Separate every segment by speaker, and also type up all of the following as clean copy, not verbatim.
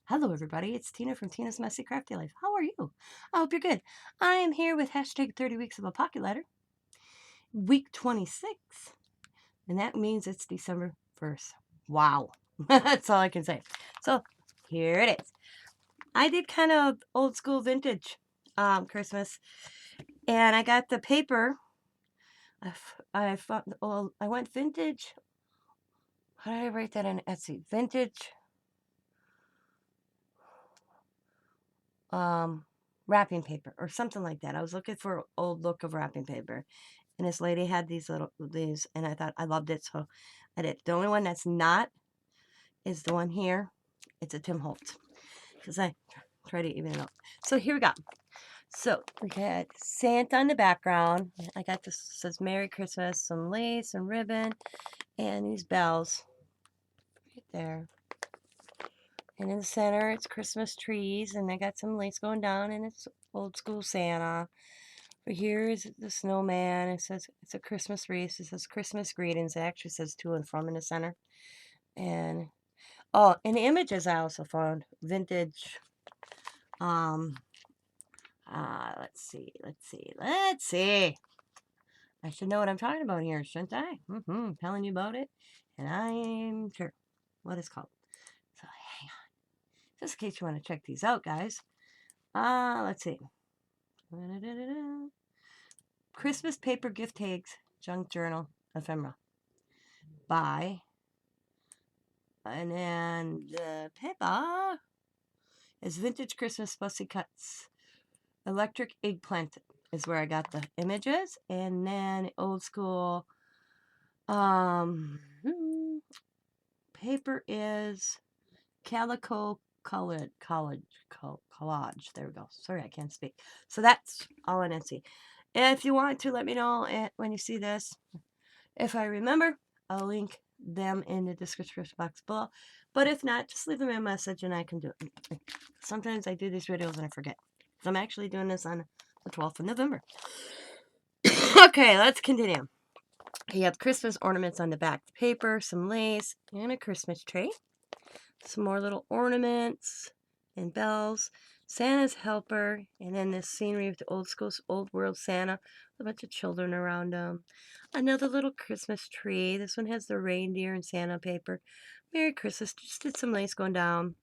Speaker 1: Hello, everybody. It's Tina from Tina's Messy Crafty Life. How are you? I hope you're good. I am here with hashtag 30 weeks of a pocket letter, week 26, and that means it's December 1st. Wow. That's all I can say. So here it is. I did kind of old school vintage Christmas, and I got the paper. I went vintage. How did I write that on Etsy? Vintage wrapping paper or something like that. I was looking for an old look of wrapping paper, and this lady had these, and I thought I loved it, so I did. The only one that's not is the one here. It's a Tim Holtz, because I try to even it out. So here we go. So we got Santa in the background. I got this, says Merry Christmas, some lace and ribbon, and these bells right there. And in the center, it's Christmas trees, and I got some lace going down, and it's old school Santa. But here is the snowman. It says it's a Christmas wreath. It says Christmas greetings. It actually says to and from in the center. And oh, in the images I also found vintage. Let's see. I should know what I'm talking about here, shouldn't I? Telling you about it, and I'm sure what it's called. So hang on, just in case you want to check these out, guys. Let's see. Christmas paper gift tags, junk journal, ephemera. By, and then the paper is vintage Christmas fussy cuts. Electric eggplant is where I got the images, and then old school paper is calico collage. There we go. Sorry, I can't speak. So that's all on Etsy. If you want to, let me know when you see this. If I remember, I'll link them in the description box below. But if not, just leave them a message and I can do it. Sometimes I do these videos and I forget. So I'm actually doing this on the 12th of November. Okay, let's continue. You have Christmas ornaments on the back paper, some lace, and a Christmas tree. Some more little ornaments and bells. Santa's helper, and then this scenery of the old school, old world Santa, with a bunch of children around him. Another little Christmas tree. This one has the reindeer and Santa paper. Merry Christmas. Just did some lace going down.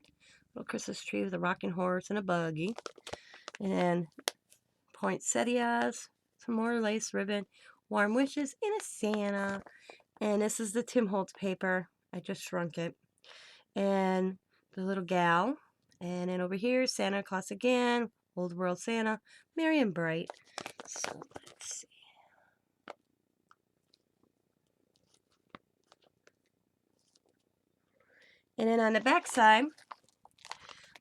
Speaker 1: Little Christmas tree with a rocking horse and a buggy. And then poinsettias, some more lace ribbon, warm wishes, and a Santa. And this is the Tim Holtz paper. I just shrunk it. And the little gal. And then over here, Santa Claus again, Old World Santa, merry and bright. So let's see. And then on the back side,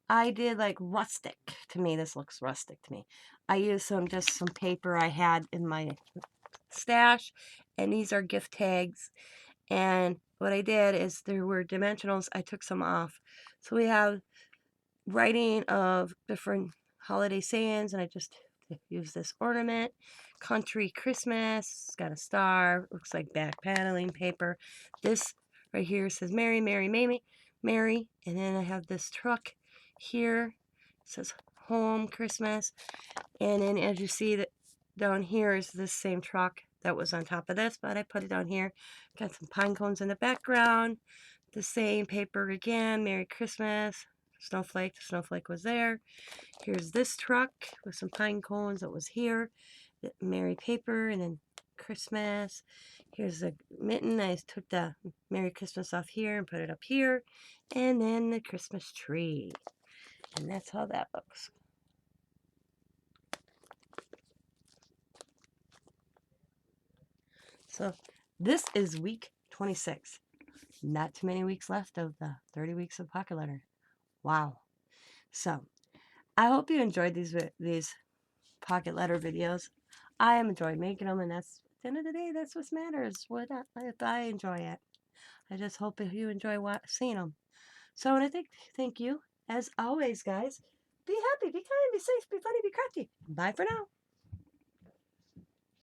Speaker 1: I did like rustic. To me, this looks rustic to me. I used some paper I had in my stash, and these are gift tags. And what I did is there were dimensionals. I took some off. So we have writing of different holiday sayings, and I just use this ornament. Country Christmas, it's got a star, looks like back paneling paper. This right here says Merry, Merry, Merry, and then I have this truck here. It says Home Christmas, and then as you see that down here is this same truck that was on top of this, but I put it down here. Got some pine cones in the background. The same paper again, Merry Christmas. Snowflake, the snowflake was there. Here's this truck with some pine cones that was here. Merry paper, and then Christmas. Here's the mitten. I took the Merry Christmas off here and put it up here. And then the Christmas tree. And that's how that looks. So this is week 26. Not too many weeks left of the 30 weeks of pocket letter. Wow. So I hope you enjoyed these pocket letter videos. I am enjoying making them, and that's at the end of the day, that's what matters. If I enjoy it, I just hope if you enjoy seeing them. So I want to thank you as always, guys. Be happy, be kind, be safe, be funny, be crafty. Bye for now.